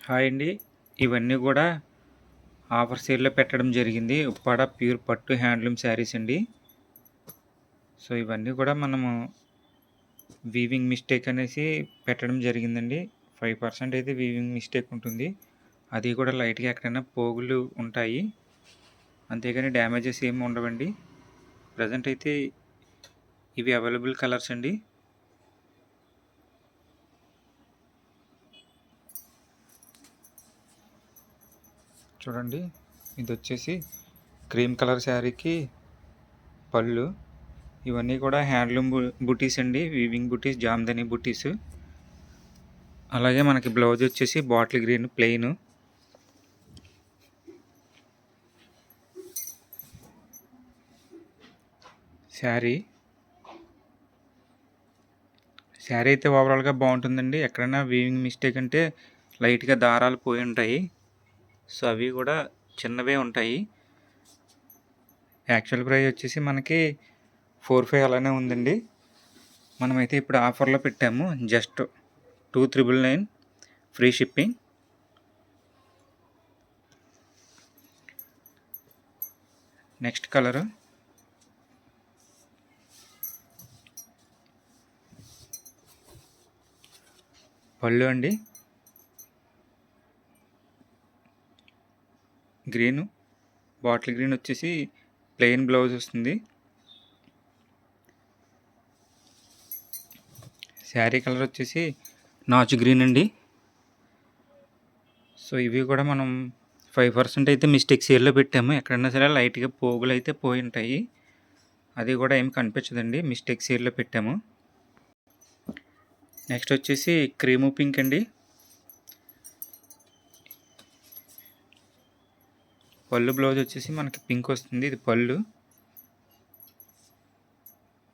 Hi అండి. ఇవన్నీ కూడా ఆఫర్ సేల్‌లో పెట్టడం జరిగింది. ఉప్పాడ ప్యూర్ పట్టు హ్యాండ్లూమ్ శారీస్ అండి. సో, ఇవన్నీ కూడా మనము వీవింగ్ మిస్టేక్ అనేసి పెట్టడం జరిగిందండి. 5% అయితే వీవింగ్ మిస్టేక్ ఉంటుంది. అది కూడా లైట్‌గా ఎక్కడైనా పోగులు ఉంటాయి. అంతేగాని డ్యామేజెస్ ఏమి ఉండవండి. ప్రెజెంట్ అయితే ఇవి అవైలబుల్ కలర్స్ అండి. చూడండి, ఇదొచ్చేసి క్రీమ్ కలర్ శారీకి పళ్ళు. ఇవన్నీ కూడా హ్యాండ్లూమ్ బుటీస్ అండి. వీవింగ్ బుటీస్, జామ్దని బుటీస్. అలాగే మనకి బ్లౌజ్ వచ్చేసి బాటిల్ గ్రీన్ ప్లెయిన్. శారీ అయితే ఓవరాల్గా బాగుంటుందండి. ఎక్కడైనా వీవింగ్ మిస్టేక్ అంటే లైట్గా దారాలు పోయి ఉంటాయి. సో, అవి కూడా చిన్నవే ఉంటాయి. యాక్చువల్ ప్రైస్ వచ్చేసి మనకి 45 అలానే ఉందండి. మనమైతే ఇప్పుడు ఆఫర్లో పెట్టాము. Just 2,999 free shipping. Next colour పళ్ళు అండి. గ్రీను, బాటిల్ గ్రీన్ వచ్చేసి ప్లెయిన్ బ్లౌజ్ వస్తుంది. శారీ కలర్ వచ్చేసి నాచు గ్రీన్ అండి. సో, ఇవి కూడా మనం 5% అయితే మిస్టేక్ సేల్లో పెట్టాము. ఎక్కడైనా సరే లైట్గా పోగులు అయితే పోయి ఉంటాయి. అది కూడా ఏమి కనిపించదండి. మిస్టేక్ సేల్లో పెట్టాము. నెక్స్ట్ వచ్చేసి క్రీము పింక్ అండి. పళ్ళు బ్లౌజ్ వచ్చేసి మనకి పింక్ వస్తుంది. ఇది పళ్ళు,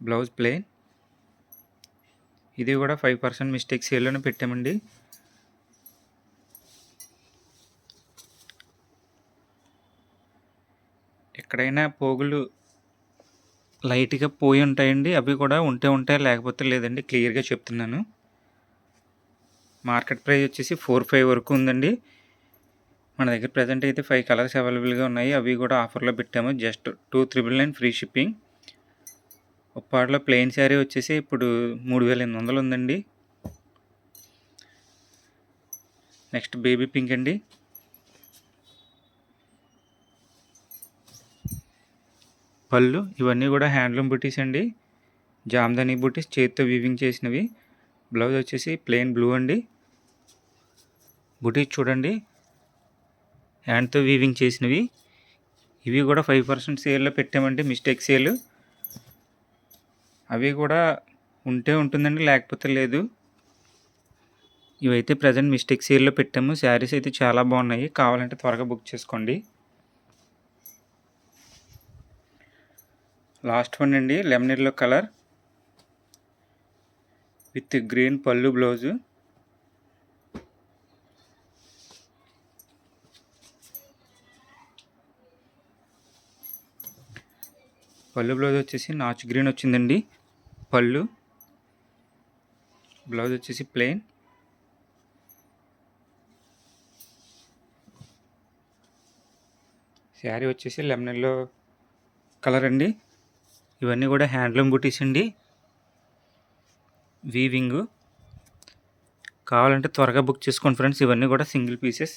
బ్లౌజ్ ప్లెయిన్. ఇది కూడా 5% మిస్టేక్ సేల్లోనే పెట్టామండి. ఎక్కడైనా పోగులు లైట్గా పోయి ఉంటాయండి. అవి కూడా ఉంటాయి, లేకపోతే లేదండి. క్లియర్గా చెప్తున్నాను. మార్కెట్ ప్రైస్ వచ్చేసి 45 వరకు ఉందండి. మన దగ్గర ప్రజెంట్ అయితే 5 కలర్స్ అవైలబుల్గా ఉన్నాయి. అవి కూడా ఆఫర్లో పెట్టాము. Just 2,999 free shipping. ఉప్పాడలో ప్లెయిన్ శారీ వచ్చేసి ఇప్పుడు 3,800 ఉందండి. నెక్స్ట్ బేబీ పింక్ అండి. పళ్ళు ఇవన్నీ కూడా హ్యాండ్లూమ్ బుటీస్ అండి. జామ్దాని బుటీస్ చేతితో వీవింగ్ చేసినవి. బ్లౌజ్ వచ్చేసి ప్లెయిన్ బ్లూ అండి. బుటీస్ చూడండి, హ్యాండ్తో వీవింగ్ చేసినవి. ఇవి కూడా 5% సేల్లో పెట్టామండి. Mistake sale. అవి కూడా ఉంటుందండి, లేకపోతే లేదు. ఇవైతే ప్రజెంట్ మిస్టేక్ సేల్లో పెట్టాము. శారీస్ అయితే చాలా బాగున్నాయి. కావాలంటే త్వరగా బుక్ చేసుకోండి. లాస్ట్ వన్ అండి, lemon yellow colour with green పళ్ళు బ్లౌజు. పళ్ళు బ్లౌజ్ వచ్చేసి నాచు గ్రీన్ వచ్చిందండి. పళ్ళు, బ్లౌజ్ వచ్చేసి ప్లెయిన్. శారీ వచ్చేసి లెమన్ ఎల్లో కలర్ అండి. ఇవన్నీ కూడా హ్యాండ్లూమ్ బుటీస్ అండి. వీవింగ్. కావాలంటే త్వరగా బుక్ చేసుకోండి ఫ్రెండ్స్. ఇవన్నీ కూడా సింగిల్ పీసెస్.